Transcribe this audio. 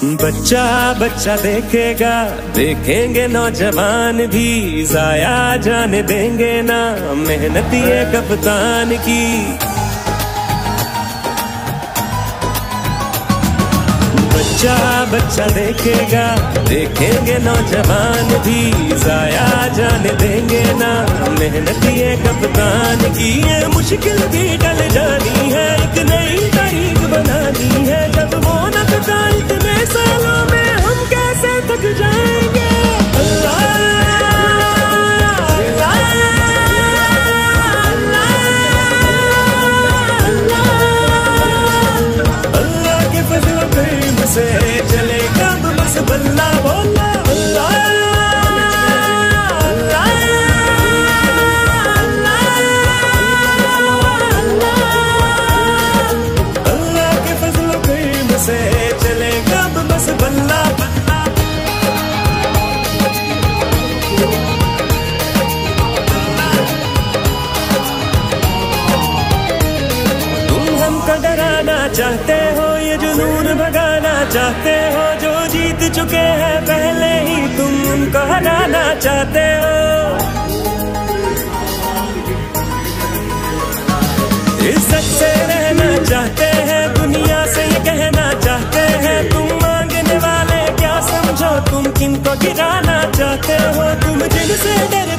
बच्चा बच्चा देखेगा, देखेंगे नौजवान भी, जाया जाने देंगे ना मेहनत ये कप्तान की। बच्चा बच्चा देखेगा, देखेंगे नौजवान भी, जाया जाने देंगे ना मेहनत ये कप्तान की। ये मुश्किल भी टल जानी है, एक नई तारीख बनानी है। जब वो न थका इतने सालों में हम कैसे थक जाएंगे। अल्लाह अल्लाह के फजल करीम से चलेगा बस बल्ला बोला। चलेगा बस बल्ला बल्ला। तुम हमको डराना चाहते हो, ये जुनून भगाना चाहते हो। जो जीत चुके हैं पहले ही तुम उनको हराना चाहते हो। इज्जत से रहना चाहते हैं, दुनिया से ये कहना चाहते हैं। तुम मांगने वाले क्या समझो, तुम किनको गिराना चाहते हो। तुम जिनसे डर